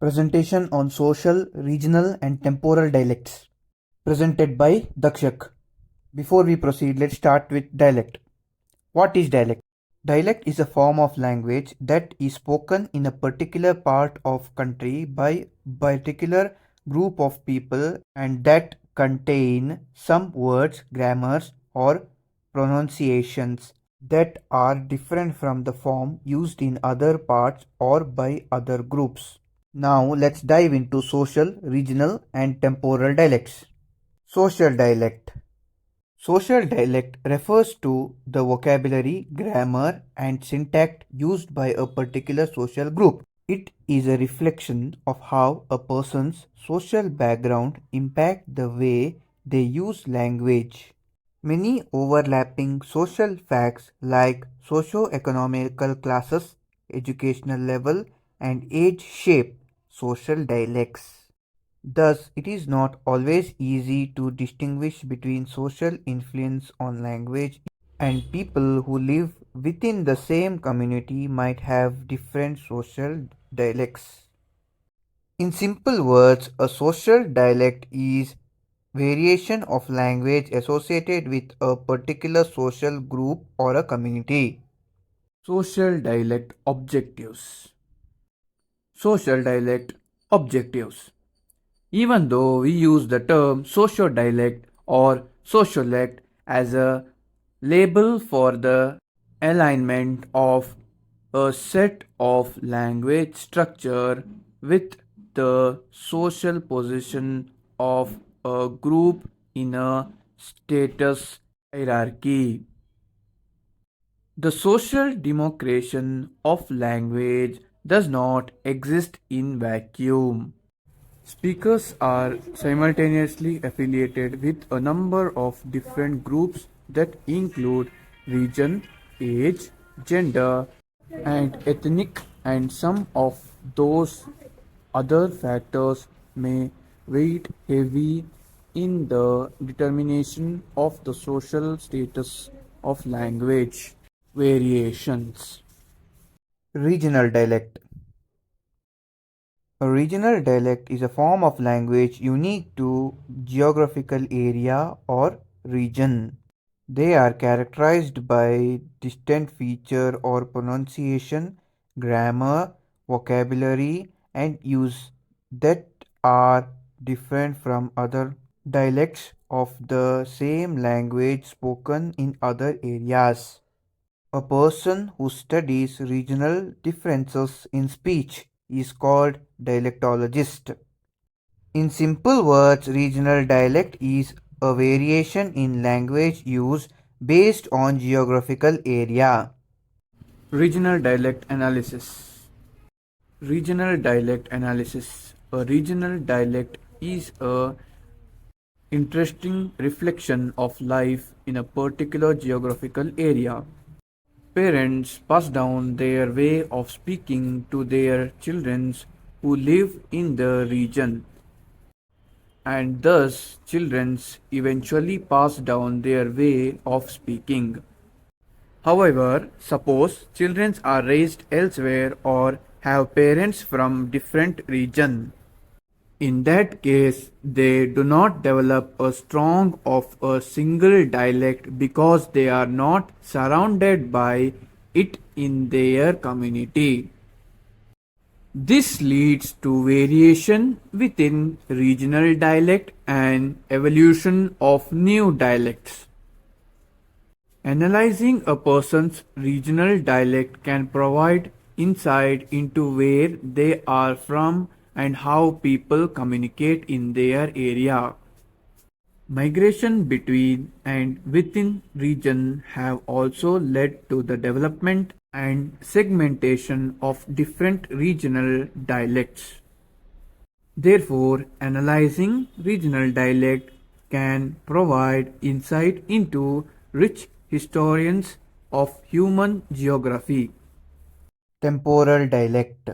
Presentation on social, regional, and temporal dialects. Presented by Dakshak. Before we proceed, let's start with dialect. What is dialect? Dialect is a form of language that is spoken in a particular part of country by a particular group of people and that contain some words, grammars, or pronunciations that are different from the form used in other parts or by other groups. Now let's dive into social, regional, and temporal dialects. Social dialect. Social dialect refers to the vocabulary, grammar, and syntax used by a particular social group. It is a reflection of how a person's social background impacts the way they use language. Many overlapping social facts like socio-economical classes, educational level, and age shape social dialects. Thus, it is not always easy to distinguish between social influence on language, and people who live within the same community might have different social dialects. In simple words, a social dialect is variation of language associated with a particular social group or a community. Social dialect objectives. Social dialect objectives. Even though we use the term socio-dialect or sociolect as a label for the alignment of a set of language structure with the social position of a group in a status hierarchy. The social democratization of language does not exist in vacuum. Speakers are simultaneously affiliated with a number of different groups that include region, age, gender, and ethnic, and some of those other factors may weigh heavy in the determination of the social status of language. Variations. Regional dialect. A regional dialect is a form of language unique to geographical area or region. They are characterized by distinct feature or pronunciation, grammar, vocabulary, and use that are different from other dialects of the same language spoken in other areas. A person who studies regional differences in speech is called dialectologist. In simple words, regional dialect is a variation in language use based on geographical area. Regional dialect analysis. Regional dialect analysis. A regional dialect is a interesting reflection of life in a particular geographical area. Parents pass down their way of speaking to their children who live in the region, and thus children eventually pass down their way of speaking. However, suppose children are raised elsewhere or have parents from different region. In that case, they do not develop a strong of a single dialect because they are not surrounded by it in their community. This leads to variation within regional dialect and evolution of new dialects. Analyzing a person's regional dialect can provide insight into where they are from and how people communicate in their area. Migration between and within region have also led to the development and segmentation of different regional dialects. Therefore, analyzing regional dialect can provide insight into rich historians of human geography. Temporal dialect.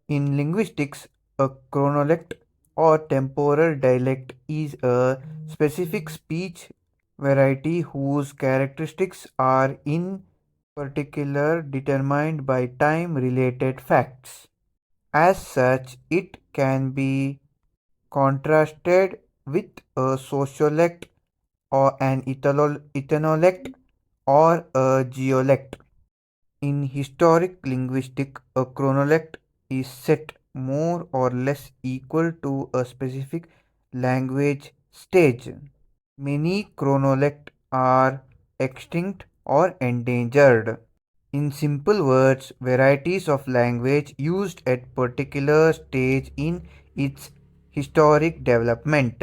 In linguistics, a chronolect or temporal dialect is a specific speech variety whose characteristics are in particular determined by time-related facts. As such, it can be contrasted with a sociolect or an ethnolect or a geolect. In historic linguistics, a chronolect is set more or less equal to a specific language stage. Many chronolects are extinct or endangered. In simple words, varieties of language used at particular stage in its historic development.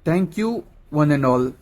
Thank you, one and all.